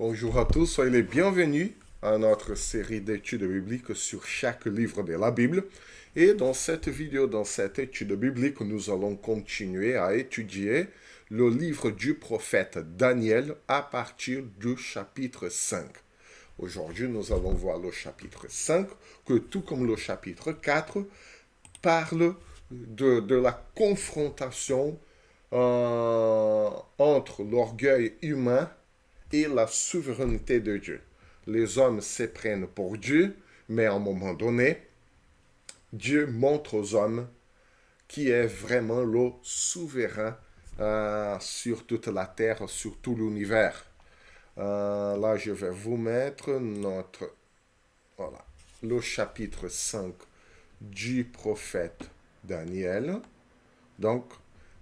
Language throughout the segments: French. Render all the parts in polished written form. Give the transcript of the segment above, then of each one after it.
Bonjour à tous, soyez les bienvenus à notre série d'études bibliques sur chaque livre de la Bible. Et dans cette vidéo, dans cette étude biblique, nous allons continuer à étudier le livre du prophète Daniel à partir du chapitre 5. Aujourd'hui, nous allons voir le chapitre 5, que tout comme le chapitre 4, parle de la confrontation entre l'orgueil humain et la souveraineté de Dieu. Les hommes se prennent pour Dieu, mais à un moment donné, Dieu montre aux hommes qui est vraiment le souverain sur toute la terre, sur tout l'univers. Là, je vais vous mettre voilà, le chapitre 5 du prophète Daniel. Donc,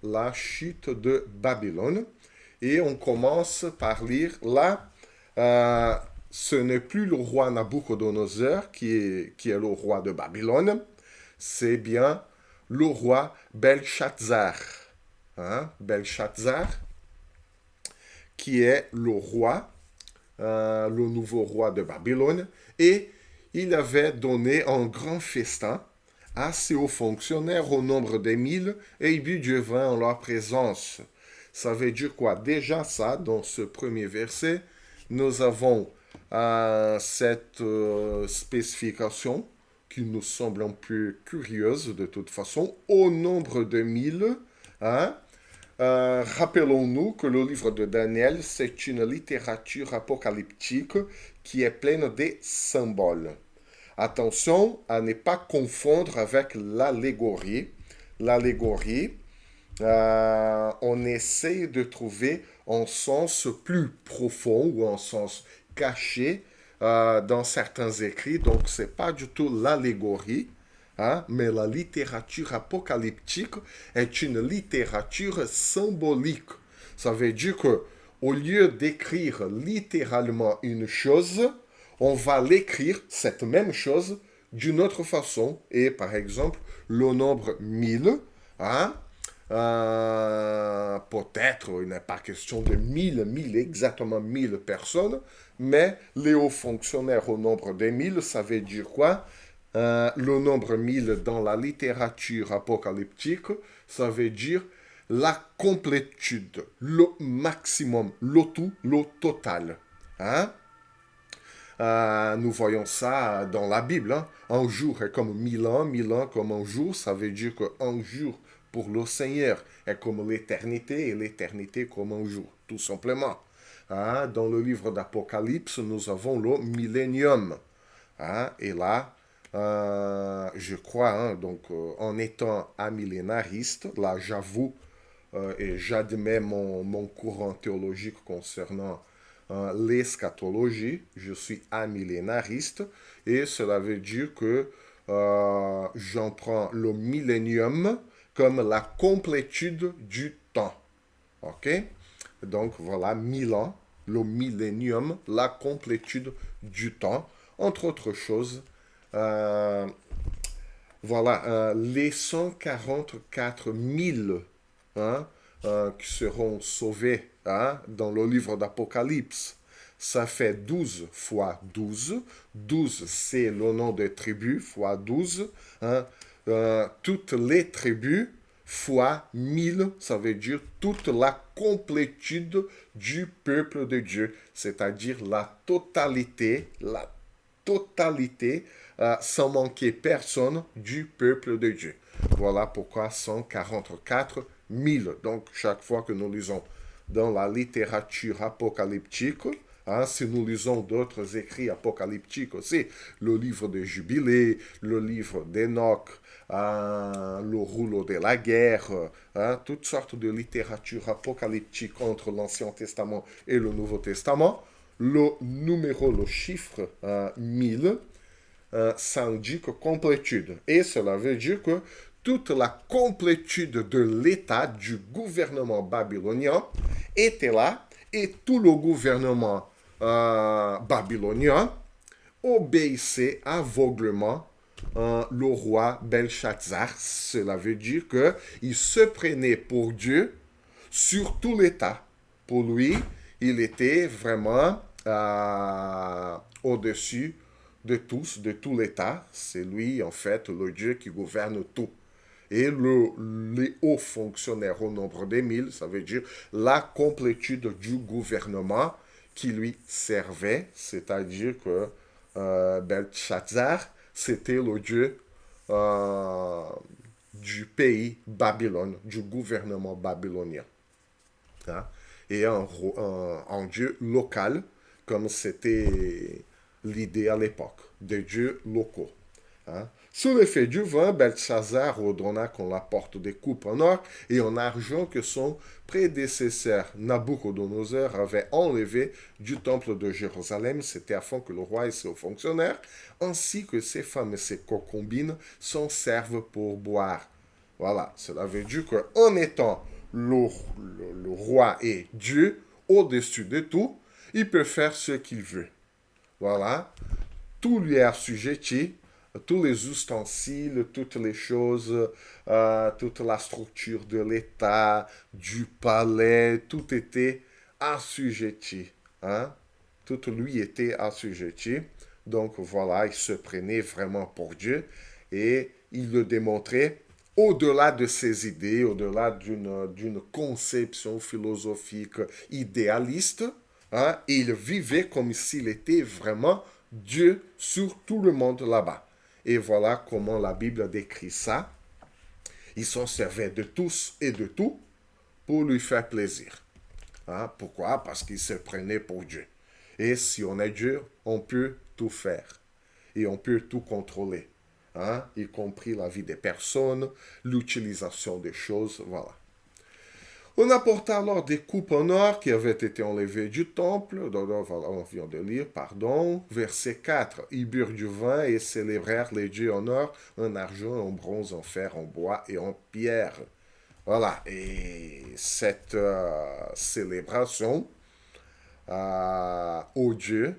la chute de Babylone. Et on commence par lire là, ce n'est plus le roi Nabuchodonosor qui est le roi de Babylone, c'est bien le roi Belshazzar. Belshazzar, qui est le roi, le nouveau roi de Babylone, et il avait donné un grand festin à ses hauts fonctionnaires au nombre de 1000 et il but du vin en leur présence. Ça veut dire quoi? Déjà ça, dans ce premier verset, nous avons cette spécification qui nous semble un peu curieuse de toute façon, au nombre de 1000. Rappelons-nous que le livre de Daniel, c'est une littérature apocalyptique qui est pleine de symboles. Attention à ne pas confondre avec l'allégorie. L'allégorie, on essaie de trouver un sens plus profond ou un sens caché dans certains écrits. Donc, ce n'est pas du tout l'allégorie, mais la littérature apocalyptique est une littérature symbolique. Ça veut dire que au lieu d'écrire littéralement une chose, on va l'écrire, cette même chose, d'une autre façon. Et par exemple, le nombre 1000, peut-être il n'est pas question de 1000, exactement 1000 personnes, mais les hauts fonctionnaires au nombre de 1000, ça veut dire quoi? Le nombre 1000 dans la littérature apocalyptique, ça veut dire la complétude, le maximum, le tout, le total. Nous voyons ça dans la Bible. Un jour est comme 1000 ans comme un jour. Ça veut dire qu'un jour pour le Seigneur est comme l'éternité et l'éternité comme un jour, tout simplement. Dans le livre d'Apocalypse, nous avons le millénium. Et là, je crois, donc en étant amillénariste, là j'avoue et j'admets mon courant théologique concernant l'eschatologie, je suis amillénariste et cela veut dire que j'en prends le millénium comme la complétude du temps. Ok? Donc voilà, 1000 ans, le millénium, la complétude du temps, entre autres choses. Voilà, les 144 000 qui seront sauvés dans le livre d'Apocalypse. Ça fait 12 fois 12. 12, c'est le nom des tribus, fois 12. Toutes les tribus fois 1000, ça veut dire toute la complétude du peuple de Dieu, c'est-à-dire la totalité, sans manquer personne du peuple de Dieu. Voilà pourquoi 144 000. Donc, chaque fois que nous lisons dans la littérature apocalyptique, si nous lisons d'autres écrits apocalyptiques aussi, le livre de Jubilé, le livre d'Enoch, le rouleau de la guerre, toutes sortes de littérature apocalyptique entre l'Ancien Testament et le Nouveau Testament, le numéro, le chiffre 1000, ça indique complétude. Et cela veut dire que toute la complétude de l'État, du gouvernement babylonien, était là, et tout le gouvernement babylonien obéissait aveuglément le roi Belshazzar. Cela veut dire qu'il se prenait pour Dieu sur tout l'État. Pour lui, il était vraiment au-dessus de tous, de tout l'État. C'est lui, en fait, le Dieu qui gouverne tout. Et les hauts fonctionnaires au nombre des 1000, ça veut dire la complétude du gouvernement qui lui servait, c'est-à-dire que Belshazzar, c'était le dieu euh, du pays Babylone, du gouvernement babylonien. Hein. Et un dieu local, comme c'était l'idée à l'époque, des dieux locaux. Hein. Sous l'effet du vin, Belshazzar ordonna qu'on apporte des coupes en or et en argent que son prédécesseur Nabuchodonosor avait enlevé du temple de Jérusalem. C'était afin que le roi et ses fonctionnaires, ainsi que ses femmes et ses concubines, s'en servent pour boire. Voilà, cela veut dire qu'en étant le roi et Dieu au-dessus de tout, il peut faire ce qu'il veut. Voilà, tout lui est assujetti, tous les ustensiles, toutes les choses, toute la structure de l'État, du palais, tout était assujetti. Hein? Tout lui était assujetti. Donc voilà, il se prenait vraiment pour Dieu et il le démontrait au-delà de ses idées, au-delà d'une conception philosophique idéaliste. Hein? Il vivait comme s'il était vraiment Dieu sur tout le monde là-bas. Et voilà comment la Bible décrit ça. Ils s'en servaient de tous et de tout pour lui faire plaisir. Hein? Pourquoi? Parce qu'il se prenait pour Dieu. Et si on est Dieu, on peut tout faire. Et on peut tout contrôler. Hein? Y compris la vie des personnes, l'utilisation des choses, voilà. On apporta alors des coupes en or qui avaient été enlevées du temple. On vient de lire, pardon. Verset 4. Ils burent du vin et célébrèrent les dieux en or, en argent, en bronze, en fer, en bois et en pierre. Voilà. Et cette célébration aux dieux,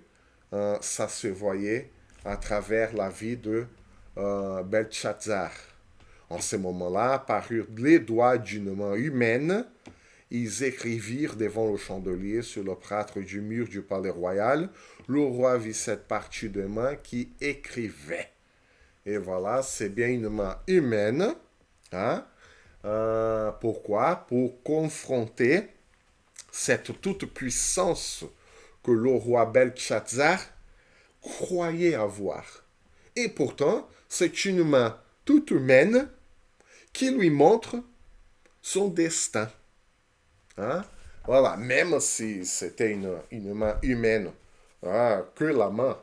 ça se voyait à travers la vie de Belshazzar. En ce moment-là, apparurent les doigts d'une main humaine. Ils écrivirent devant le chandelier sur le plâtre du mur du palais royal. Le roi vit cette partie de main qui écrivait. Et voilà, c'est bien une main humaine. Hein? Pourquoi? Pour confronter cette toute-puissance que le roi Belshazzar croyait avoir. Et pourtant, c'est une main toute humaine qui lui montre son destin. Hein? Voilà, même si c'était une main humaine, hein, que la main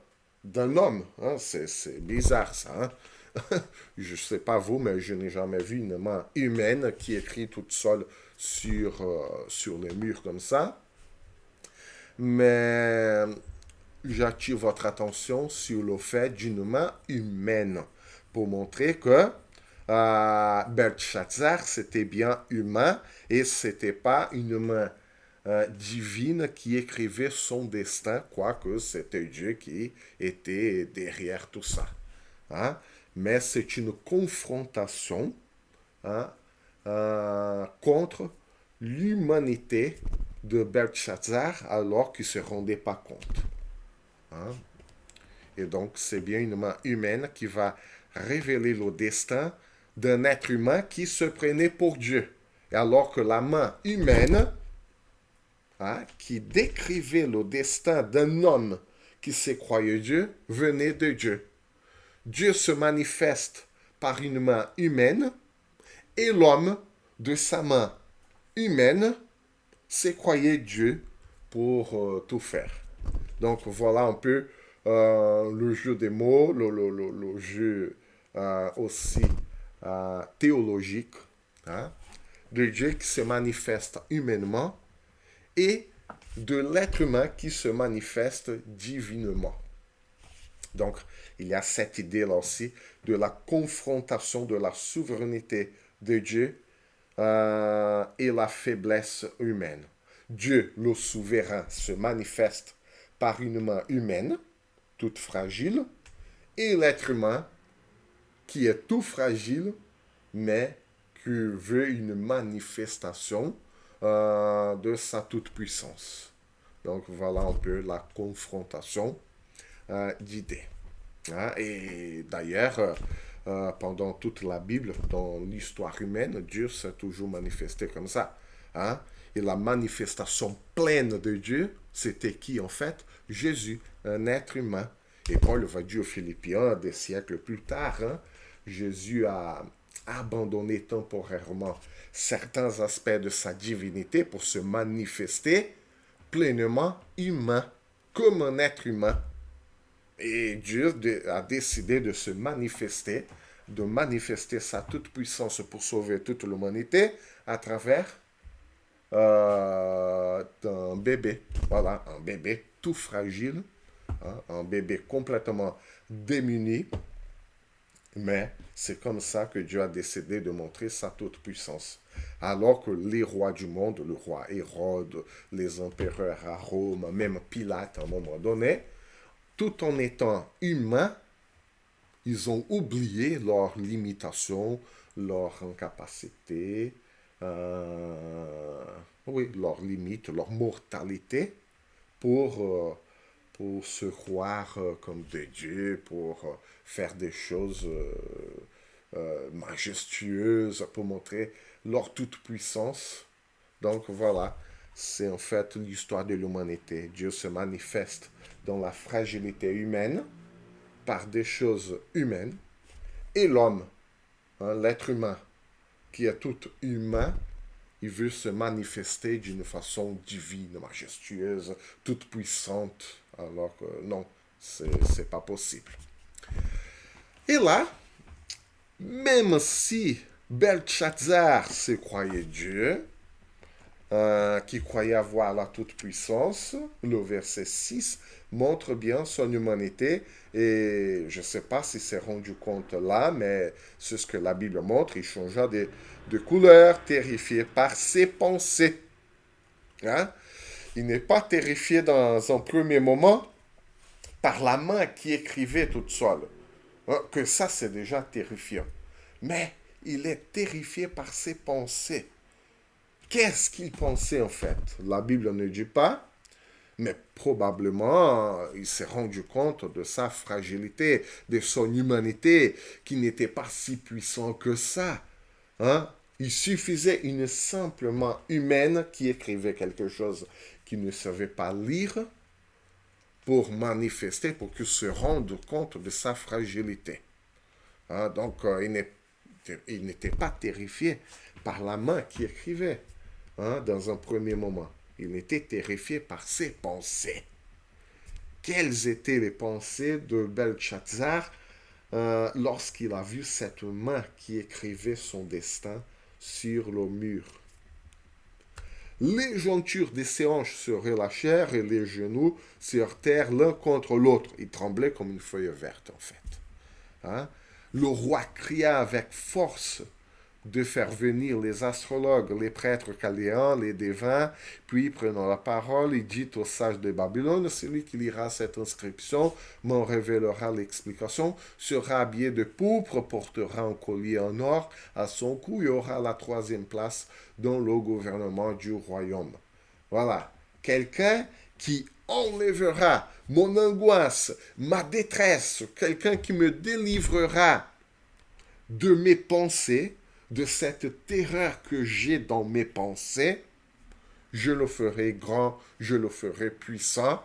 d'un homme, hein, c'est bizarre ça. Hein? Je ne sais pas vous, mais je n'ai jamais vu une main humaine qui écrit toute seule sur les murs comme ça. Mais j'attire votre attention sur le fait d'une main humaine pour montrer que Belshazzar, c'était bien humain et c'était pas une main divine qui écrivait son destin, quoique c'était Dieu qui était derrière tout ça. Hein? Mais c'est une confrontation, hein, contre l'humanité de Belshazzar alors qu'il ne se rendait pas compte. Hein? Et donc, c'est bien une main humaine qui va révéler le destin d'un être humain qui se prenait pour Dieu. Et alors que la main humaine, hein, qui décrivait le destin d'un homme qui se croyait Dieu, venait de Dieu. Dieu se manifeste par une main humaine et l'homme, de sa main humaine, se croyait Dieu pour tout faire. Donc voilà un peu le jeu des mots, le jeu aussi théologique, hein, de Dieu qui se manifeste humainement et de l'être humain qui se manifeste divinement. Donc, il y a cette idée-là aussi de la confrontation de la souveraineté de Dieu et la faiblesse humaine. Dieu, le souverain, se manifeste par une main humaine, toute fragile, et l'être humain, qui est tout fragile, mais qui veut une manifestation de sa toute-puissance. Donc voilà un peu la confrontation d'idées. Hein. Et d'ailleurs, pendant toute la Bible, dans l'histoire humaine, Dieu s'est toujours manifesté comme ça. Hein. Et la manifestation pleine de Dieu, c'était qui en fait? Jésus, un être humain. Et Paul va dire aux Philippiens, des siècles plus tard, hein, Jésus a abandonné temporairement certains aspects de sa divinité pour se manifester pleinement humain, comme un être humain. Et Dieu a décidé de manifester sa toute-puissance pour sauver toute l'humanité à travers un bébé. Voilà, un bébé tout fragile, hein, un bébé complètement démuni. Mais c'est comme ça que Dieu a décidé de montrer sa toute-puissance. Alors que les rois du monde, le roi Hérode, les empereurs à Rome, même Pilate à un moment donné, tout en étant humains, ils ont oublié leurs limitations, leur incapacité, oui, leurs limites, leur mortalité pour se croire comme des dieux, pour faire des choses majestueuses, pour montrer leur toute-puissance. Donc voilà, c'est en fait l'histoire de l'humanité. Dieu se manifeste dans la fragilité humaine par des choses humaines et l'homme, hein, l'être humain qui est tout humain, il veut se manifester d'une façon divine, majestueuse, toute puissante, alors que non, c'est pas possible. Et là, même si Belshazzar se croyait Dieu, qui croyait avoir la toute-puissance, le verset 6 montre bien son humanité et je ne sais pas s'il s'est rendu compte là, mais c'est ce que la Bible montre, il changea de couleur, terrifié par ses pensées. Hein? Il n'est pas terrifié dans un premier moment par la main qui écrivait toute seule. Hein? Que ça, c'est déjà terrifiant. Mais il est terrifié par ses pensées. Qu'est-ce qu'il pensait en fait? La Bible ne dit pas, mais probablement il s'est rendu compte de sa fragilité, de son humanité, qui n'était pas si puissant que ça. Hein? Il suffisait une simplement humaine qui écrivait quelque chose qu'il ne savait pas lire pour manifester, pour qu'il se rende compte de sa fragilité. Hein? Donc il n'était pas terrifié par la main qui écrivait. Hein, dans un premier moment. Il était terrifié par ses pensées. Quelles étaient les pensées de Belshazzar lorsqu'il a vu cette main qui écrivait son destin sur le mur? Les jointures de ses hanches se relâchèrent et les genoux se heurtèrent l'un contre l'autre. Il tremblait comme une feuille verte, en fait. Hein? Le roi cria avec force de faire venir les astrologues, les prêtres chaldéens, les devins, puis prenant la parole, il dit aux sages de Babylone, celui qui lira cette inscription m'en révélera l'explication, sera habillé de pourpre, portera un collier en or à son cou et aura la troisième place dans le gouvernement du royaume. Voilà, quelqu'un qui enlèvera mon angoisse, ma détresse, quelqu'un qui me délivrera de mes pensées, de cette terreur que j'ai dans mes pensées, je le ferai grand, je le ferai puissant.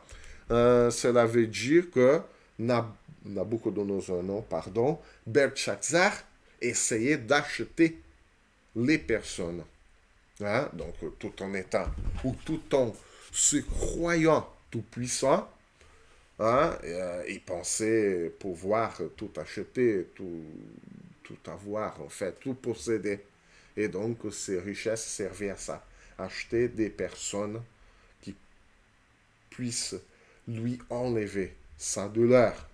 Cela veut dire que Nabucodonosor, non, pardon, Belshazzar essayait d'acheter les personnes. Hein? Donc, tout en étant, ou tout en se croyant tout puissant, hein? Il pensait pouvoir tout acheter, tout avoir, en fait, tout posséder. Et donc, ces richesses servaient à ça. Acheter des personnes qui puissent lui enlever sa douleur,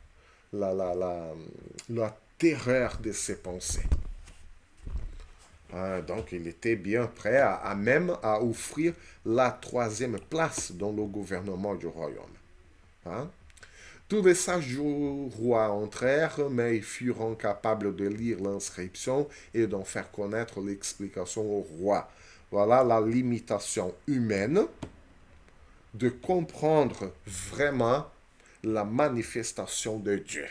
la terreur de ses pensées. Donc, il était bien prêt à même à offrir la troisième place dans le gouvernement du royaume. Hein? Tous les sages du roi entrèrent, mais ils furent incapables de lire l'inscription et d'en faire connaître l'explication au roi. Voilà la limitation humaine de comprendre vraiment la manifestation de Dieu.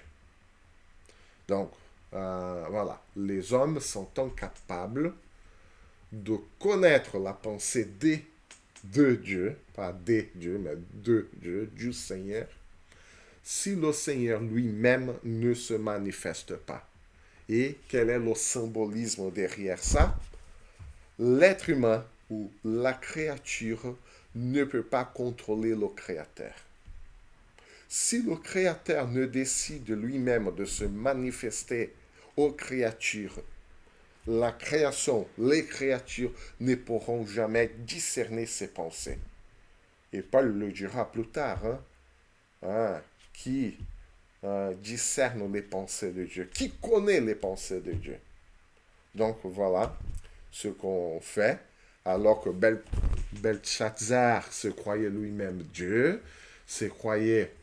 Donc, voilà, les hommes sont incapables de connaître la pensée de Dieu, pas des dieux, mais de Dieu, du Seigneur, si le Seigneur lui-même ne se manifeste pas. Et quel est le symbolisme derrière ça? L'être humain ou la créature ne peut pas contrôler le Créateur. Si le Créateur ne décide lui-même de se manifester aux créatures, la création, les créatures ne pourront jamais discerner ses pensées. Et Paul le dira plus tard, qui discerne les pensées de Dieu, qui connaît les pensées de Dieu. Donc voilà ce qu'on fait, alors que Belshazzar se croyait lui-même Dieu, se croyait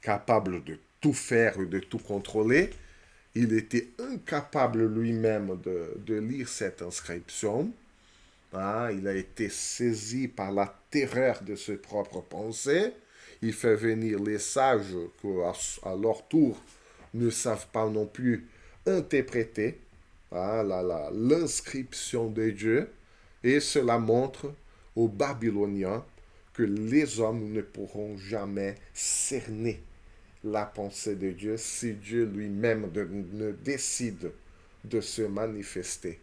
capable de tout faire et de tout contrôler. Il était incapable lui-même de lire cette inscription. Il a été saisi par la terreur de ses propres pensées. Il fait venir les sages qui, à leur tour, ne savent pas non plus interpréter l'inscription de Dieu. Et cela montre aux Babyloniens que les hommes ne pourront jamais cerner la pensée de Dieu si Dieu lui-même ne décide de se manifester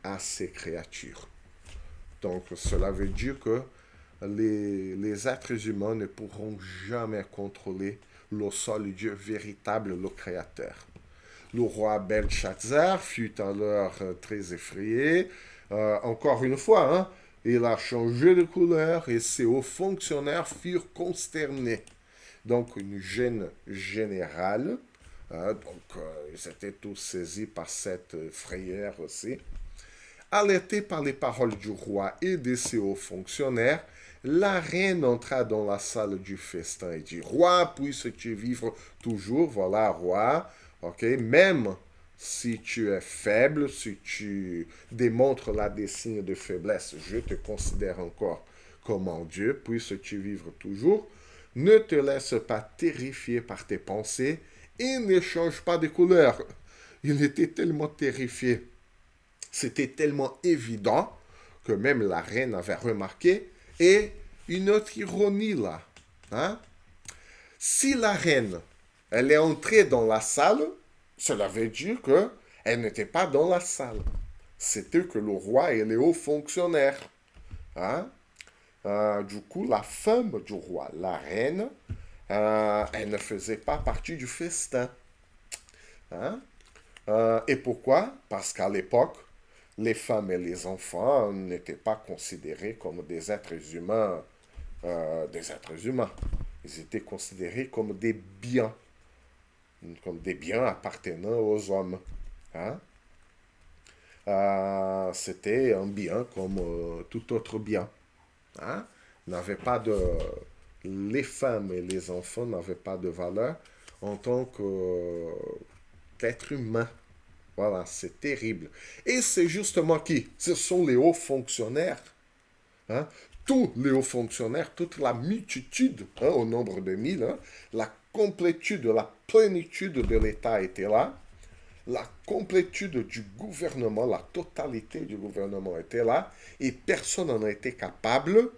à ses créatures. Donc cela veut dire que les êtres humains ne pourront jamais contrôler le seul Dieu véritable, le Créateur. Le roi Belshazzar fut alors très effrayé. Encore une fois, il a changé de couleur et ses hauts fonctionnaires furent consternés. Donc une gêne générale. Ils étaient tous saisis par cette frayeur aussi. Alertée par les paroles du roi et de ses hauts fonctionnaires, la reine entra dans la salle du festin et dit, roi, puisses-tu vivre toujours, voilà, roi, ok, même si tu es faible, si tu démontres là des signes de faiblesse, je te considère encore comme un Dieu, puisses-tu vivre toujours. Ne te laisse pas terrifier par tes pensées et ne change pas de couleur. Il était tellement terrifié. C'était tellement évident que même la reine avait remarqué. Et une autre ironie là. Si la reine, elle est entrée dans la salle, cela veut dire qu'elle n'était pas dans la salle. C'était que le roi et les hauts fonctionnaires. Du coup, la femme du roi, la reine, elle ne faisait pas partie du festin. Et pourquoi? Parce qu'à l'époque, les femmes et les enfants n'étaient pas considérés comme des êtres humains. Ils étaient considérés comme des biens appartenant aux hommes. C'était un bien comme tout autre bien. N'avait pas de... Les femmes et les enfants n'avaient pas de valeur en tant qu'être humain. Voilà, c'est terrible. Et c'est justement qui? Ce sont les hauts fonctionnaires. Tous les hauts fonctionnaires, toute la multitude, au nombre de 1000, la complétude, la plénitude de l'État était là. La complétude du gouvernement, la totalité du gouvernement était là. Et personne n'en était capable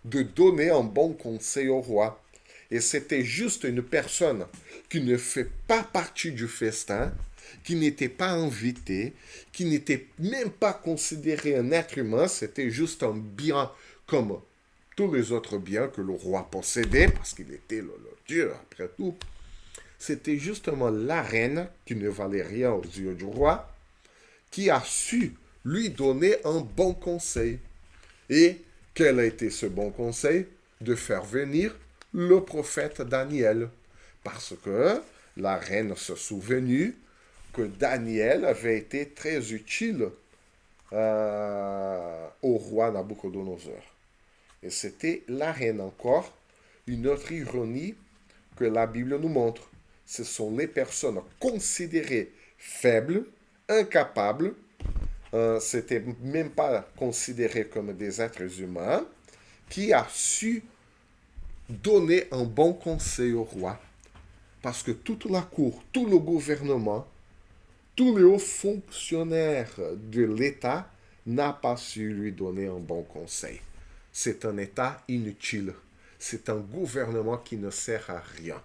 de donner un bon conseil au roi. Et c'était juste une personne qui ne fait pas partie du festin, qui n'était pas invité, qui n'était même pas considéré un être humain, c'était juste un bien comme tous les autres biens que le roi possédait, parce qu'il était le Dieu, après tout. C'était justement la reine, qui ne valait rien aux yeux du roi, qui a su lui donner un bon conseil. Et quel a été ce bon conseil? De faire venir le prophète Daniel. Parce que la reine se souvenut que Daniel avait été très utile au roi Nabuchodonosor. Et c'était la reine encore, une autre ironie que la Bible nous montre. Ce sont les personnes considérées faibles, incapables, c'était même pas considéré comme des êtres humains, qui a su donner un bon conseil au roi, parce que toute la cour, tout le gouvernement, tous les hauts fonctionnaires de l'État n'a pas su lui donner un bon conseil. C'est un État inutile. C'est un gouvernement qui ne sert à rien.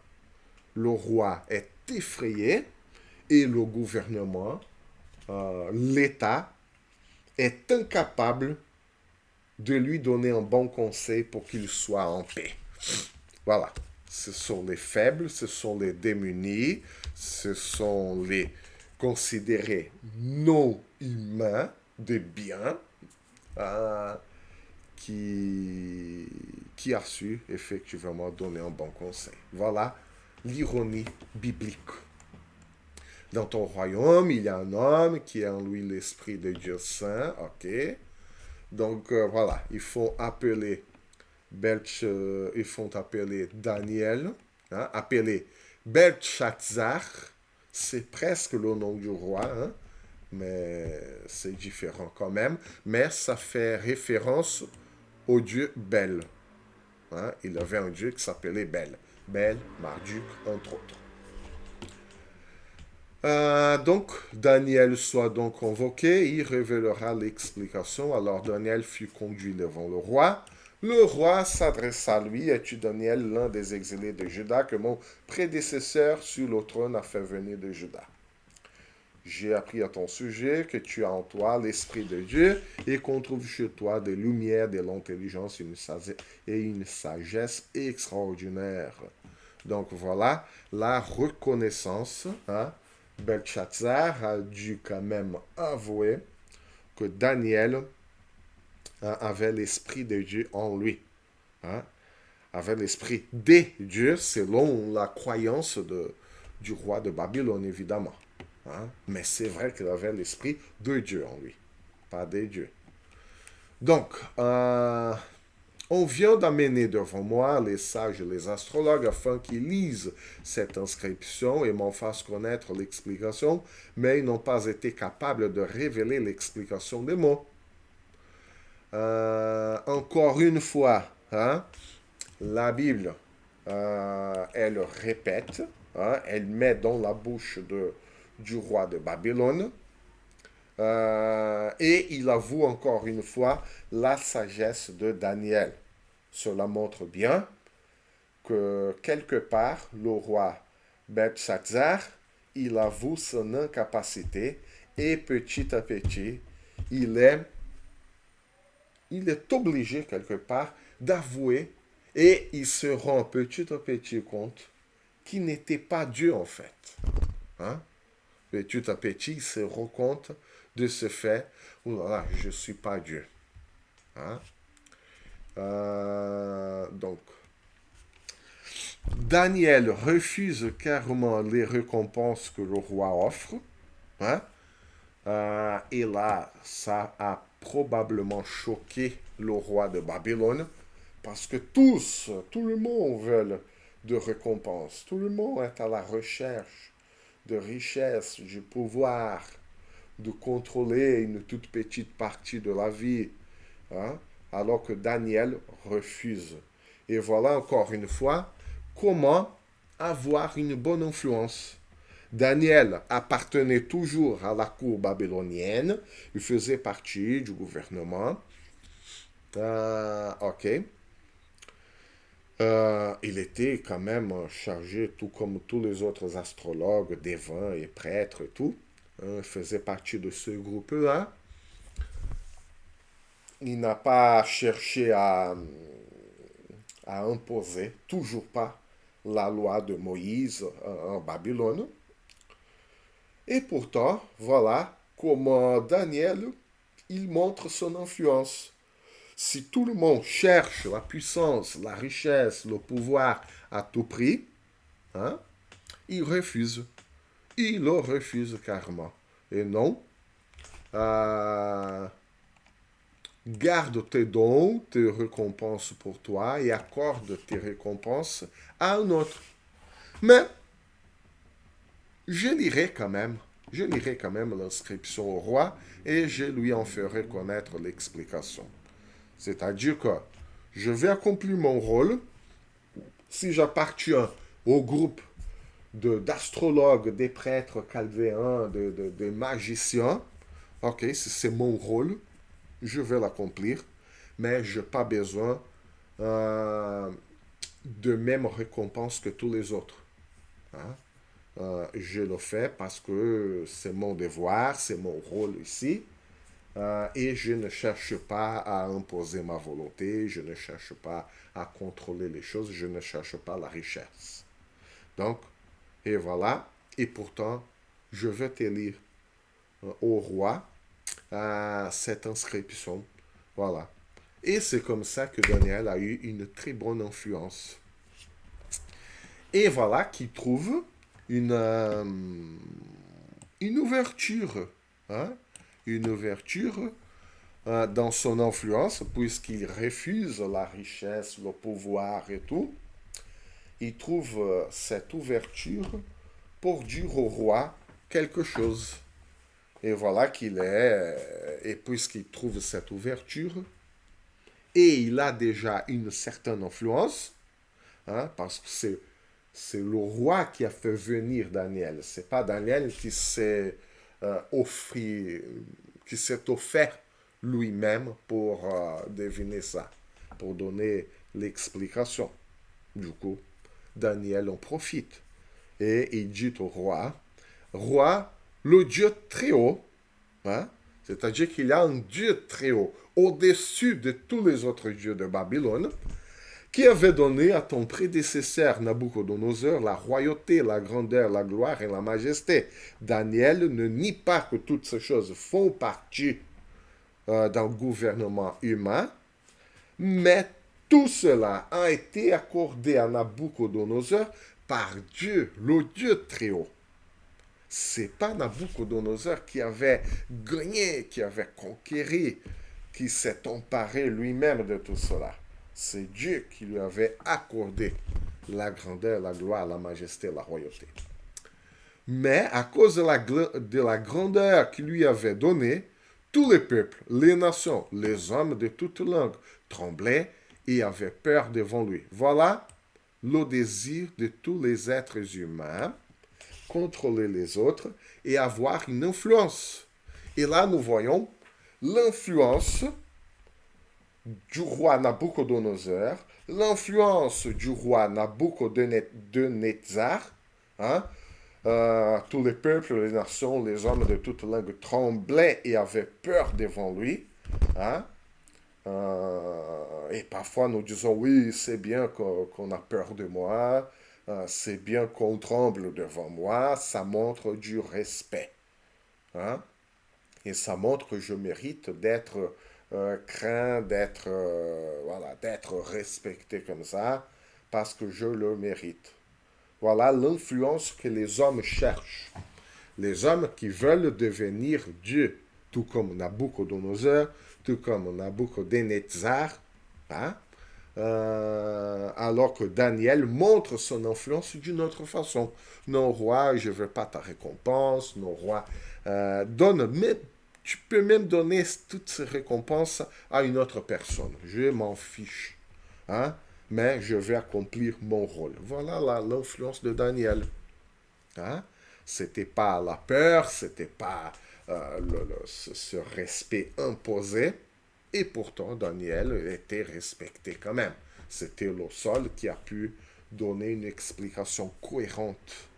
Le roi est effrayé et le gouvernement, l'État, est incapable de lui donner un bon conseil pour qu'il soit en paix. Voilà. Ce sont les faibles, ce sont les démunis, ce sont les considérés non humains de bien euh, qui a su effectivement donner un bon conseil. Voilà l'ironie biblique. Dans ton royaume, il y a un homme qui a en lui l'Esprit de Dieu Saint, ok. Donc voilà, ils font appeler Daniel, hein, appeler Belchazzar, c'est presque le nom du roi, hein, mais c'est différent quand même, mais ça fait référence au dieu Bel. Hein. Il avait un dieu qui s'appelait Bel. Bel, Marduk, entre autres. Donc, Daniel soit donc convoqué, il révélera l'explication. Alors, Daniel fut conduit devant le roi. Le roi s'adressa à lui: Es-tu Daniel, l'un des exilés de Juda, que mon prédécesseur sur le trône a fait venir de Juda? J'ai appris à ton sujet que tu as en toi l'Esprit de Dieu et qu'on trouve chez toi des lumières, de l'intelligence et une sagesse extraordinaire. Donc voilà la reconnaissance. Hein. Belshazzar a dû quand même avouer que Daniel avait l'Esprit de Dieu en lui. Hein. Avait l'Esprit des dieux selon la croyance du roi de Babylone, évidemment. Hein? Mais c'est vrai qu'il avait l'Esprit de Dieu en lui, pas des dieux. Donc, on vient d'amener devant moi les sages et les astrologues afin qu'ils lisent cette inscription et m'en fassent connaître l'explication, mais ils n'ont pas été capables de révéler l'explication des mots. Encore une fois, hein, la Bible, elle répète, hein, elle met dans la bouche du roi de Babylone, et il avoue encore une fois la sagesse de Daniel. Cela montre bien que quelque part, le roi Belshazzar, il avoue son incapacité et petit à petit, il est obligé quelque part d'avouer et il se rend petit à petit compte qu'il n'était pas Dieu en fait. Hein? Petit à petit, il se rend compte de ce fait, oh là là, je ne suis pas Dieu. Hein? Donc, Daniel refuse carrément les récompenses que le roi offre. Hein? Et là, ça a probablement choqué le roi de Babylone parce que tout le monde veut de récompenses. Tout le monde est à la recherche de richesse, du pouvoir, de contrôler une toute petite partie de la vie. Hein? Alors que Daniel refuse. Et voilà encore une fois comment avoir une bonne influence. Daniel appartenait toujours à la cour babylonienne, il faisait partie du gouvernement. Ok. Il était quand même chargé, tout comme tous les autres astrologues, devins et prêtres et tout. Il faisait partie de ce groupe-là. Il n'a pas cherché à imposer, toujours pas, la loi de Moïse en Babylone. Et pourtant, voilà comment Daniel, il montre son influence. Si tout le monde cherche la puissance, la richesse, le pouvoir à tout prix, hein, il refuse. Il le refuse carrément. Et non, garde tes dons, tes récompenses pour toi et accorde tes récompenses à un autre. Mais je lirai quand même l'inscription au roi et je lui en ferai connaître l'explication. C'est-à-dire que je vais accomplir mon rôle, Si j'appartiens au groupe d'astrologues, des prêtres chaldéens, de magiciens, ok, c'est mon rôle, je vais l'accomplir, mais je n'ai pas besoin euh, de même récompense que tous les autres. Hein. Je le fais parce que c'est mon devoir, c'est mon rôle ici. Et je ne cherche pas à imposer ma volonté, je ne cherche pas à contrôler les choses, je ne cherche pas la richesse. Donc, et voilà, et pourtant, je vais te lire au roi cette inscription. Voilà. Et c'est comme ça que Daniel a eu une très bonne influence. Et voilà qu'il trouve une ouverture. Hein? Une ouverture dans son influence, puisqu'il refuse la richesse, le pouvoir et tout. Il trouve cette ouverture pour dire au roi quelque chose. Et voilà qu'il est, et puisqu'il trouve cette ouverture, et il a déjà une certaine influence, hein, parce que c'est le roi qui a fait venir Daniel. C'est pas Daniel offert, qui s'est offert lui-même pour deviner ça, pour donner l'explication. Du coup, Daniel en profite. Et il dit au roi, roi, le Dieu très haut, hein, c'est-à-dire qu'il y a un Dieu très haut, au-dessus de tous les autres dieux de Babylone, qui avait donné à ton prédécesseur Nabuchodonosor la royauté, la grandeur, la gloire et la majesté. Daniel ne nie pas que toutes ces choses font partie d'un gouvernement humain, mais tout cela a été accordé à Nabuchodonosor par Dieu, le Dieu très haut. C'est pas Nabuchodonosor qui avait gagné, qui avait conquéri, qui s'est emparé lui-même de tout cela. C'est Dieu qui lui avait accordé la grandeur, la gloire, la majesté, la royauté. Mais à cause de la grandeur qu'il lui avait donnée, tous les peuples, les nations, les hommes de toute langue tremblaient et avaient peur devant lui. Voilà le désir de tous les êtres humains, contrôler les autres et avoir une influence. Et là, nous voyons l'influence du roi Nabuchodonosor, l'influence du roi Nabuchodonosor, hein, tous les peuples, les nations, les hommes de toute langue tremblaient et avaient peur devant lui. Hein. Et parfois nous disons, oui, c'est bien qu'on a peur de moi, c'est bien qu'on tremble devant moi, ça montre du respect. Hein. Et ça montre que je mérite d'être craint, voilà, d'être respecté comme ça, parce que je le mérite. Voilà l'influence que les hommes cherchent. Les hommes qui veulent devenir Dieu, tout comme Nabuchodonosor, tout comme Nabuchodonosor, hein? Alors que Daniel montre son influence d'une autre façon. Non, roi, je ne veux pas ta récompense. Non, roi, tu peux même donner toutes ces récompenses à une autre personne. Je m'en fiche. Hein? Mais je vais accomplir mon rôle. Voilà l'influence de Daniel. Hein? C'était pas la peur, c'était pas ce respect imposé. Et pourtant, Daniel était respecté quand même. C'était le seul qui a pu donner une explication cohérente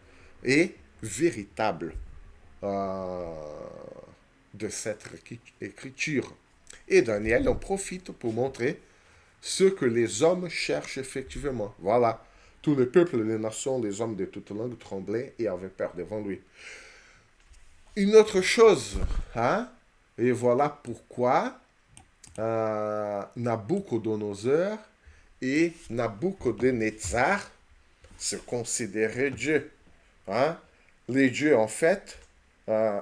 et véritable de cette écriture. Et Daniel en profite pour montrer ce que les hommes cherchent effectivement. Voilà. Tous les peuples, les nations, les hommes de toute langue tremblaient et avaient peur devant lui. Une autre chose, hein, et voilà pourquoi Nabuchodonosor et Nabuchodonosor se considéraient Dieu. Hein. Les dieux, en fait,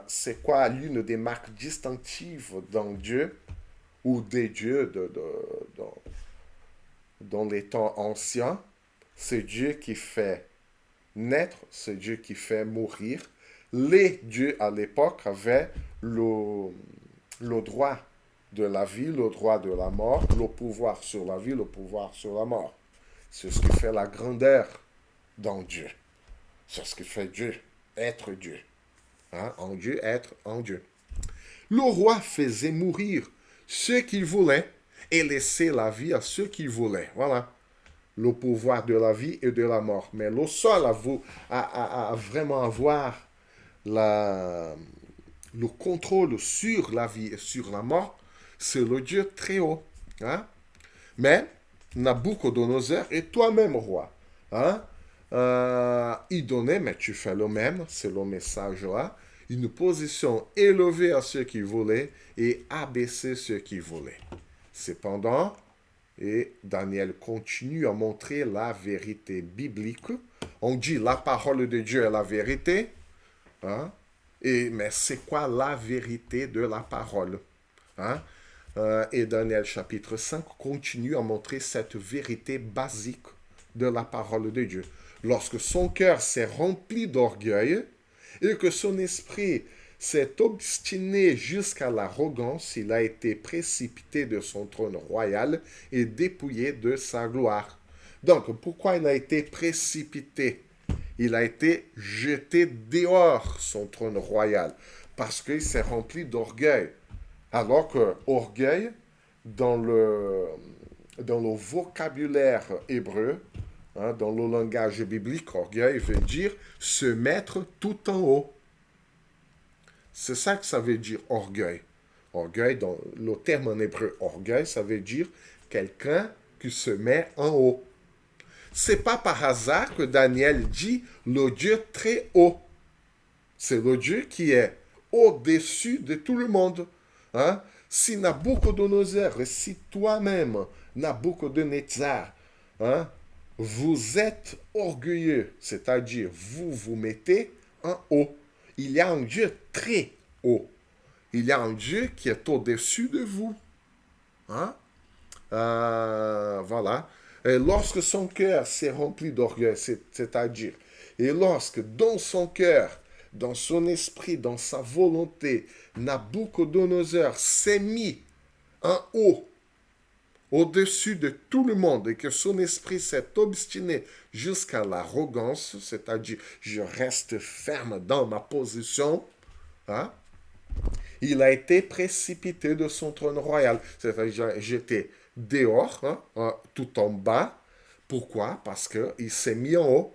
c'est quoi l'une des marques distinctives d'un Dieu ou des dieux dans les temps anciens? C'est Dieu qui fait naître, c'est Dieu qui fait mourir. Les dieux à l'époque avaient le droit de la vie, le droit de la mort, le pouvoir sur la vie, le pouvoir sur la mort. C'est ce qui fait la grandeur dans Dieu. C'est ce qui fait Dieu, être Dieu. Hein? En Dieu, être en Dieu. Le roi faisait mourir ceux qu'il voulait et laissait la vie à ceux qu'il voulait. Voilà. Le pouvoir de la vie et de la mort. Mais le seul à vraiment avoir le contrôle sur la vie et sur la mort, c'est le Dieu très haut. Hein? Mais Nabucodonosor est toi-même roi. Hein? Il donnait, mais tu fais le même, c'est le message là, une position élevée à ceux qui voulaient et abaisser ceux qui voulaient. Cependant, et Daniel continue à montrer la vérité biblique. On dit la parole de Dieu est la vérité. Hein? Mais c'est quoi la vérité de la parole? Hein? Et Daniel chapitre 5 continue à montrer cette vérité basique de la parole de Dieu. Lorsque son cœur s'est rempli d'orgueil et que son esprit s'est obstiné jusqu'à l'arrogance, il a été précipité de son trône royal et dépouillé de sa gloire. Donc, pourquoi il a été précipité? Il a été jeté dehors son trône royal parce qu'il s'est rempli d'orgueil. Alors que orgueil, dans le vocabulaire hébreu, hein, dans le langage biblique, orgueil veut dire se mettre tout en haut. C'est ça que ça veut dire orgueil. Orgueil, dans le terme en hébreu orgueil, ça veut dire quelqu'un qui se met en haut. C'est pas par hasard que Daniel dit le Dieu très haut. C'est le Dieu qui est au-dessus de tout le monde. Hein? Si Nabucodonosor, si toi-même, Nabucodonosor, hein, vous êtes orgueilleux, c'est-à-dire vous vous mettez en haut. Il y a un Dieu très haut. Il y a un Dieu qui est au-dessus de vous. Hein? Voilà. Et lorsque son cœur s'est rempli d'orgueil, c'est-à-dire, et lorsque dans son cœur, dans son esprit, dans sa volonté, Nabucodonosor s'est mis en haut, au-dessus de tout le monde, et que son esprit s'est obstiné jusqu'à l'arrogance, c'est-à-dire je reste ferme dans ma position, hein, il a été précipité de son trône royal, c'est-à-dire jeté dehors, hein, tout en bas. Pourquoi? Parce qu'il s'est mis en haut.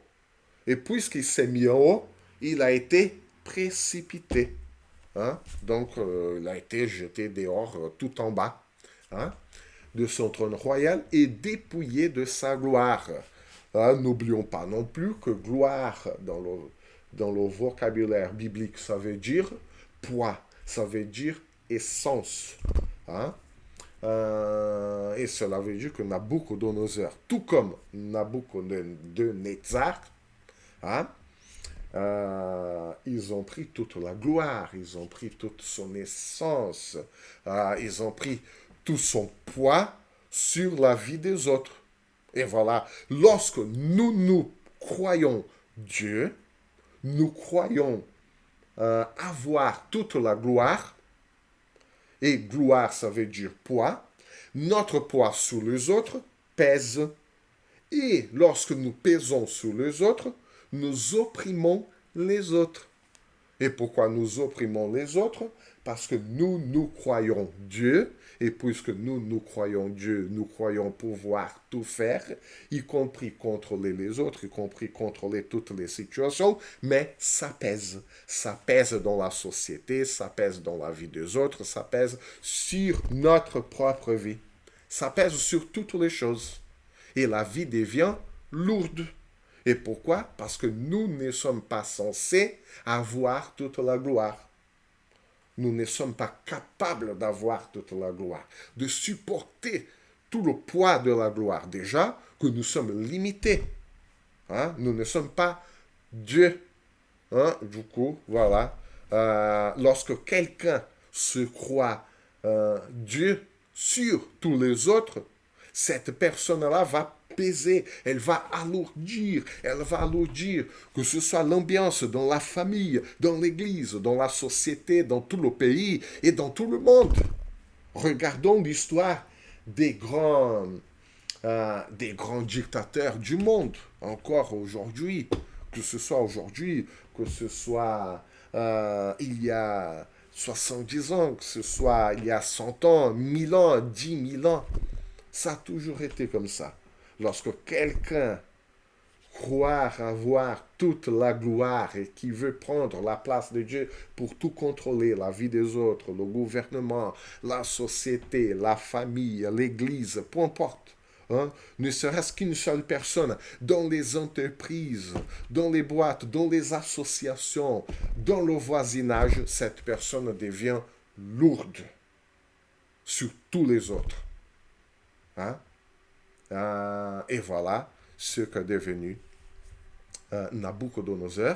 Et puisqu'il s'est mis en haut, il a été précipité. Hein? Donc, il a été jeté dehors, tout en bas, hein, de son trône royal et dépouillé de sa gloire. Hein? N'oublions pas non plus que gloire, dans le vocabulaire biblique, ça veut dire poids, ça veut dire essence. Hein? Et cela veut dire que Nabucodonosor, tout comme Nabucodonosor, hein, ils ont pris toute la gloire, ils ont pris toute son essence, ils ont pris tout son poids sur la vie des autres. Et voilà, lorsque nous croyons Dieu, nous croyons avoir toute la gloire, et gloire, ça veut dire poids, notre poids sur les autres pèse. Et lorsque nous pèsons sur les autres, nous opprimons les autres. Et pourquoi nous opprimons les autres? Parce que nous croyons Dieu, et puisque nous croyons Dieu, nous croyons pouvoir tout faire, y compris contrôler les autres, y compris contrôler toutes les situations, mais ça pèse. Ça pèse dans la société, ça pèse dans la vie des autres, ça pèse sur notre propre vie. Ça pèse sur toutes les choses. Et la vie devient lourde. Et pourquoi? Parce que nous ne sommes pas censés avoir toute la gloire. Nous ne sommes pas capables d'avoir toute la gloire, de supporter tout le poids de la gloire. Déjà que nous sommes limités. Hein? Nous ne sommes pas Dieu. Hein? Du coup, voilà. Lorsque quelqu'un se croit Dieu sur tous les autres, cette personne-là va peser, elle va alourdir, que ce soit l'ambiance dans la famille, dans l'église, dans la société, dans tout le pays et dans tout le monde. Regardons l'histoire des grands des grands dictateurs du monde, encore aujourd'hui, que ce soit aujourd'hui, que ce soit il y a 70 ans, que ce soit il y a 100 ans, 1000 ans, 10 000 ans. Ça a toujours été comme ça. Lorsque quelqu'un croire avoir toute la gloire et qui veut prendre la place de Dieu pour tout contrôler, la vie des autres, le gouvernement, la société, la famille, l'église, peu importe. Hein, ne serait-ce qu'une seule personne dans les entreprises, dans les boîtes, dans les associations, dans le voisinage, cette personne devient lourde sur tous les autres. Hein? Et voilà ce qu'est devenu Nabucodonosor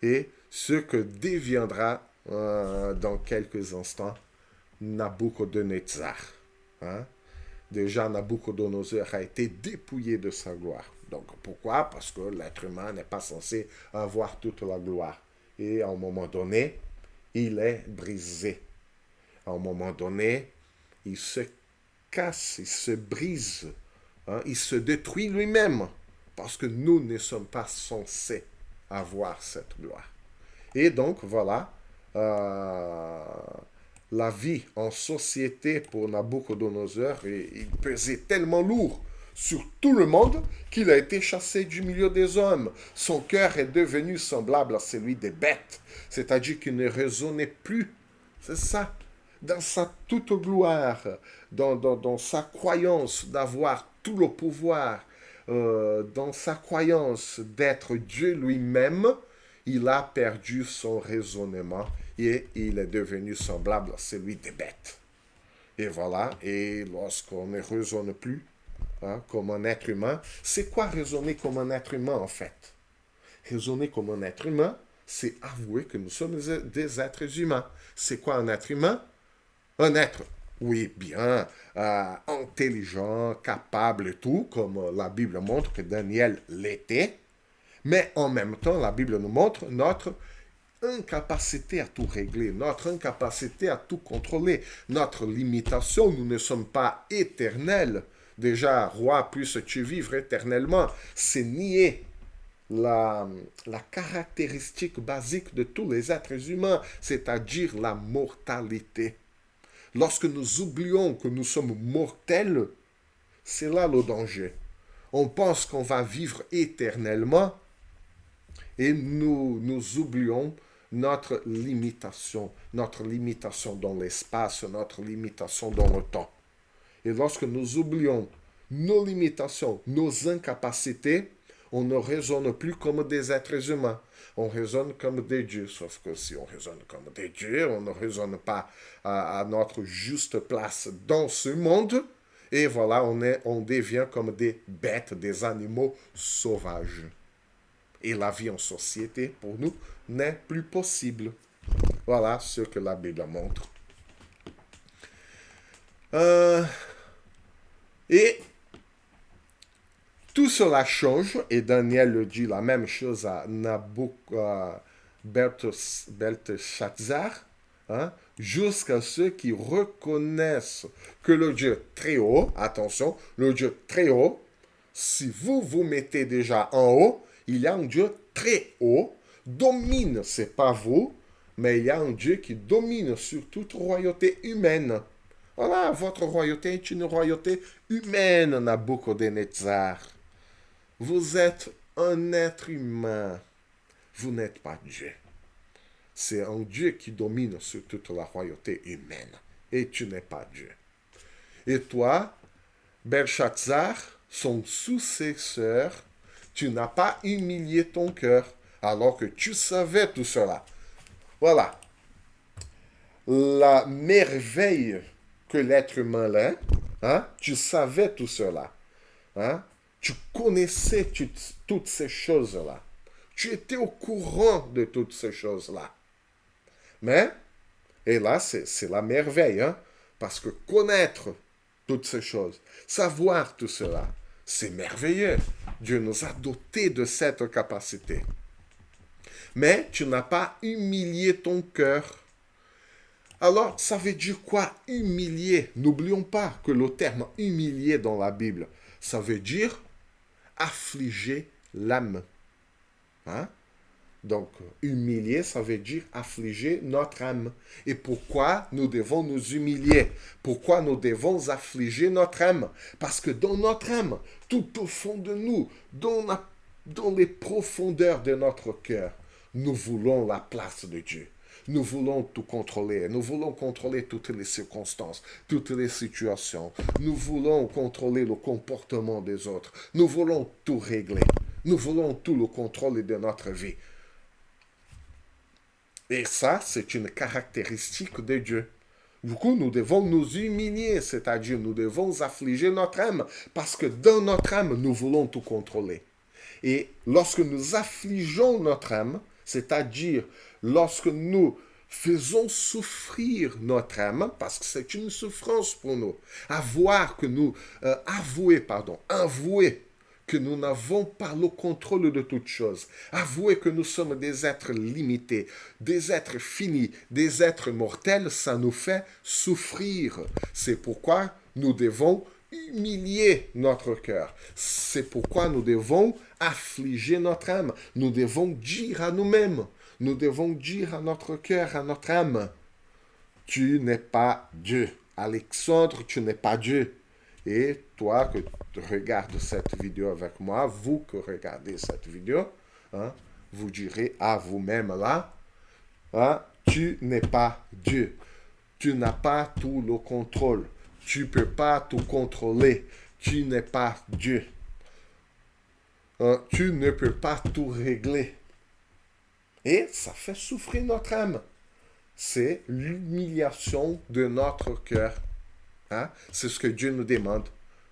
et ce que deviendra dans quelques instants Nabucodonosor. Hein? Déjà, Nabucodonosor a été dépouillé de sa gloire. Donc, pourquoi? Parce que l'être humain n'est pas censé avoir toute la gloire. Et à un moment donné, il est brisé. À un moment donné, il se casse, il se brise, hein, il se détruit lui-même. Parce que nous ne sommes pas censés avoir cette gloire. Et donc, voilà, la vie en société pour Nabucodonosor, il pesait tellement lourd sur tout le monde qu'il a été chassé du milieu des hommes. Son cœur est devenu semblable à celui des bêtes, c'est-à-dire qu'il ne raisonnait plus. C'est ça. Dans sa toute gloire, dans sa croyance d'avoir tout le pouvoir, dans sa croyance d'être Dieu lui-même, il a perdu son raisonnement et il est devenu semblable à celui des bêtes. Et voilà, et lorsqu'on ne raisonne plus hein, comme un être humain, c'est quoi raisonner comme un être humain en fait? Raisonner comme un être humain, c'est avouer que nous sommes des êtres humains. C'est quoi un être humain? Un être, oui, bien, intelligent, capable et tout, comme la Bible montre que Daniel l'était. Mais en même temps, la Bible nous montre notre incapacité à tout régler, notre incapacité à tout contrôler, notre limitation. Nous ne sommes pas éternels. Déjà, roi, puisses-tu vivre éternellement, c'est nier la caractéristique basique de tous les êtres humains, c'est-à-dire la mortalité. Lorsque nous oublions que nous sommes mortels, c'est là le danger. On pense qu'on va vivre éternellement et nous oublions notre limitation dans l'espace, notre limitation dans le temps. Et lorsque nous oublions nos limitations, nos incapacités, on ne raisonne plus comme des êtres humains. On raisonne comme des dieux. Sauf que si on raisonne comme des dieux, on ne raisonne pas à notre juste place dans ce monde. Et voilà, on devient comme des bêtes, des animaux sauvages. Et la vie en société, pour nous, n'est plus possible. Voilà ce que la Bible montre. Et tout cela change, et Daniel dit la même chose à Belteshazzar, hein, jusqu'à ceux qui reconnaissent que le Dieu très haut, attention, le Dieu très haut, si vous vous mettez déjà en haut, il y a un Dieu très haut, domine, c'est pas vous, mais il y a un Dieu qui domine sur toute royauté humaine. Voilà, votre royauté est une royauté humaine, Nabucodonosor. Vous êtes un être humain. Vous n'êtes pas Dieu. C'est un Dieu qui domine sur toute la royauté humaine. Et tu n'es pas Dieu. Et toi, Belshazzar, son successeur, tu n'as pas humilié ton cœur alors que tu savais tout cela. Voilà. La merveille que l'être humain est, hein, tu savais tout cela. Hein? Tu connaissais toutes ces choses-là. Tu étais au courant de toutes ces choses-là. Mais, et là, c'est la merveille, hein? Parce que connaître toutes ces choses, savoir tout cela, c'est merveilleux. Dieu nous a dotés de cette capacité. Mais tu n'as pas humilié ton cœur. Alors, ça veut dire quoi humilier? N'oublions pas que le terme humilier dans la Bible, ça veut dire affliger l'âme. Hein? Donc, humilier, ça veut dire affliger notre âme. Et pourquoi nous devons nous humilier? Pourquoi nous devons affliger notre âme? Parce que dans notre âme, tout au fond de nous, dans les profondeurs de notre cœur, nous voulons la place de Dieu. Nous voulons tout contrôler. Nous voulons contrôler toutes les circonstances, toutes les situations. Nous voulons contrôler le comportement des autres. Nous voulons tout régler. Nous voulons tout le contrôle de notre vie. Et ça, c'est une caractéristique de Dieu. Du coup, nous devons nous humilier, c'est-à-dire nous devons affliger notre âme, parce que dans notre âme, nous voulons tout contrôler. Et lorsque nous affligeons notre âme, c'est-à-dire lorsque nous faisons souffrir notre âme, parce que c'est une souffrance pour nous, avouer que nous n'avons pas le contrôle de toutes choses. Avouer que nous sommes des êtres limités, des êtres finis, des êtres mortels, ça nous fait souffrir. C'est pourquoi nous devons humilier notre cœur. C'est pourquoi nous devons affliger notre âme. Nous devons dire à nous-mêmes, nous devons dire à notre cœur, à notre âme, tu n'es pas Dieu. Alexandre, tu n'es pas Dieu. Et toi que regardes cette vidéo avec moi, vous que regardez cette vidéo, hein, vous direz à vous-même là, hein, tu n'es pas Dieu. Tu n'as pas tout le contrôle. Tu ne peux pas tout contrôler. Tu n'es pas Dieu. Hein, tu ne peux pas tout régler. Et ça fait souffrir notre âme. C'est l'humiliation de notre cœur. Hein? C'est ce que Dieu nous demande.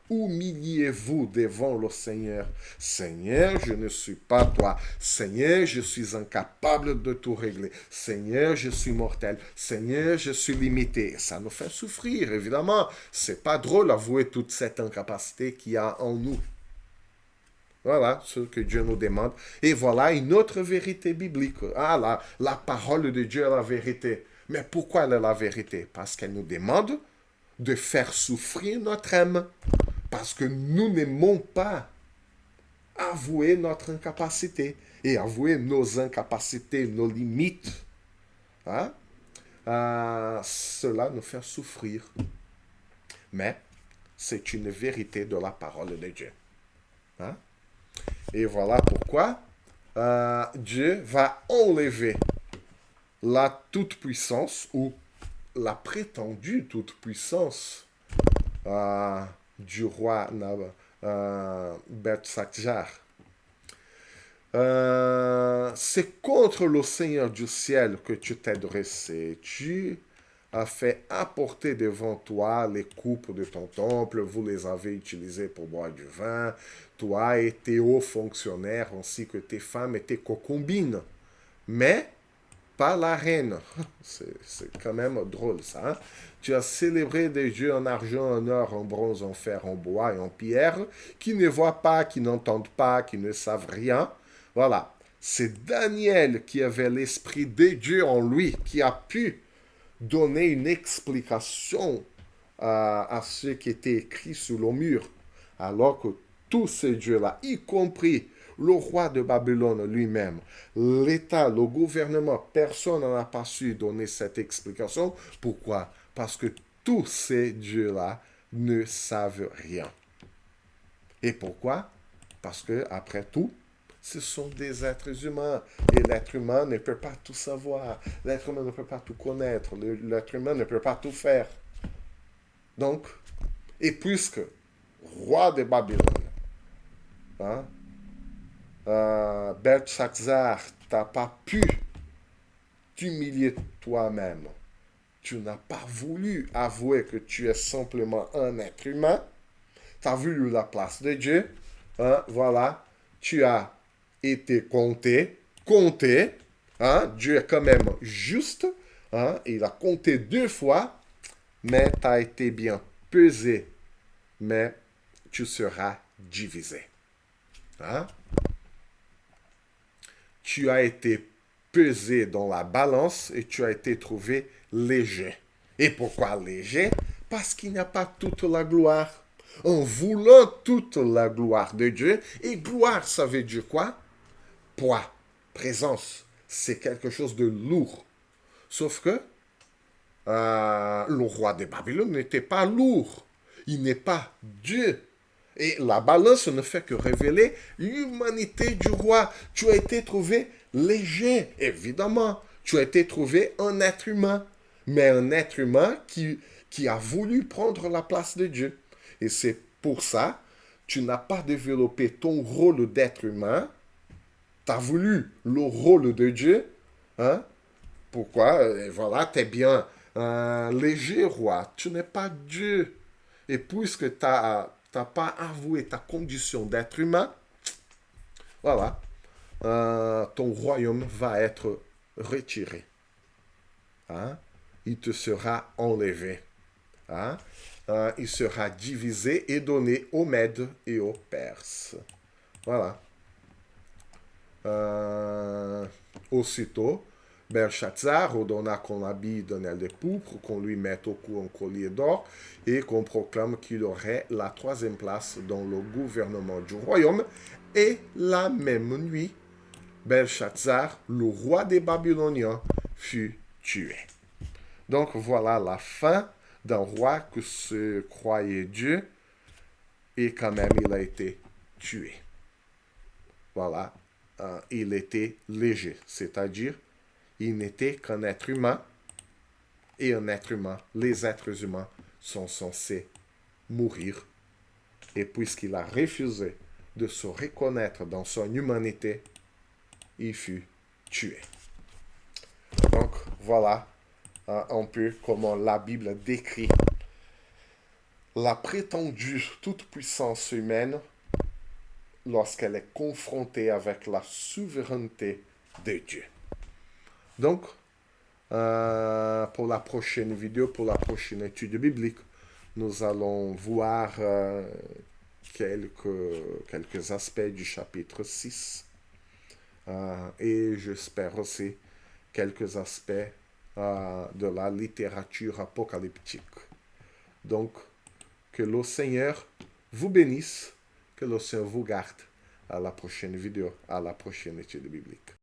Humiliez-vous devant le Seigneur. Seigneur, je ne suis pas toi. Seigneur, je suis incapable de tout régler. Seigneur, je suis mortel. Seigneur, je suis limité. Ça nous fait souffrir, évidemment. C'est pas drôle d'avouer toute cette incapacité qu'il y a en nous. Voilà ce que Dieu nous demande. Et voilà une autre vérité biblique. Ah, la parole de Dieu est la vérité. Mais pourquoi elle est la vérité? Parce qu'elle nous demande de faire souffrir notre âme. Parce que nous n'aimons pas avouer notre incapacité et avouer nos incapacités, nos limites. Hein? Cela nous fait souffrir. Mais c'est une vérité de la parole de Dieu. Hein? Et voilà pourquoi Dieu va enlever la toute-puissance ou la prétendue toute-puissance du roi Beltsatsar. C'est contre le Seigneur du ciel que tu t'es dressé. Tu as fait apporter devant toi les coupes de ton temple. Vous les avez utilisées pour boire du vin. Toi et tes hauts fonctionnaires, ainsi que tes femmes et tes concubines. Mais pas la reine. C'est quand même drôle, ça. Hein? Tu as célébré des dieux en argent, en or, en bronze, en fer, en bois et en pierre, qui ne voient pas, qui n'entendent pas, qui ne savent rien. Voilà. C'est Daniel qui avait l'esprit de Dieu en lui, qui a pu donner une explication à ce qui était écrit sur le mur. Alors que tous ces dieux-là, y compris le roi de Babylone lui-même, l'État, le gouvernement, personne n'en a pas su donner cette explication. Pourquoi? Parce que tous ces dieux-là ne savent rien. Et pourquoi? Parce que, après tout, ce sont des êtres humains. Et l'être humain ne peut pas tout savoir. L'être humain ne peut pas tout connaître. L'être humain ne peut pas tout faire. Donc, et puisque roi de Babylone, hein, Beltsatsar, t'as pas pu t'humilier toi-même. Tu n'as pas voulu avouer que tu es simplement un être humain. Tu as voulu la place de Dieu. Hein, voilà. Tu as été compté. Hein, Dieu est quand même juste. Hein, il a compté 2 fois. Mais tu as été bien pesé. Mais tu seras divisé. Hein? Tu as été pesé dans la balance et tu as été trouvé léger. Et pourquoi léger? Parce qu'il n'y a pas toute la gloire. en voulant toute la gloire de Dieu. Et gloire, ça veut dire quoi? Poids, présence. C'est quelque chose de lourd. Sauf que le roi de Babylone n'était pas lourd. Il n'est pas Dieu. Et la balance ne fait que révéler l'humanité du roi. Tu as été trouvé léger, évidemment. Tu as été trouvé un être humain. Mais un être humain qui a voulu prendre la place de Dieu. Et c'est pour ça, tu n'as pas développé ton rôle d'être humain. Tu as voulu le rôle de Dieu. Hein? Pourquoi? Et voilà, tu es bien un léger roi. Tu n'es pas Dieu. Et puisque tu n'as pas avoué ta condition d'être humain, voilà, ton royaume va être retiré. Hein? Il te sera enlevé. Hein? Il sera divisé et donné aux Mèdes et aux Perses. Voilà. Aussitôt, Belshazzar ordonna qu'on l'habille d'un aile de pourpre, qu'on lui mette au cou un collier d'or et qu'on proclame qu'il aurait la troisième place dans le gouvernement du royaume. Et la même nuit, Belshazzar, le roi des Babyloniens, fut tué. Donc voilà la fin d'un roi que se croyait Dieu et quand même il a été tué. Voilà, il était léger, c'est-à-dire il n'était qu'un être humain et un être humain, les êtres humains sont censés mourir. Et puisqu'il a refusé de se reconnaître dans son humanité, il fut tué. Donc voilà un peu comment la Bible décrit la prétendue toute-puissance humaine lorsqu'elle est confrontée avec la souveraineté de Dieu. Donc, pour la prochaine vidéo, pour la prochaine étude biblique, nous allons voir quelques aspects du chapitre 6 et j'espère aussi quelques aspects de la littérature apocalyptique. Donc, que le Seigneur vous bénisse, que le Seigneur vous garde. À la prochaine vidéo, à la prochaine étude biblique.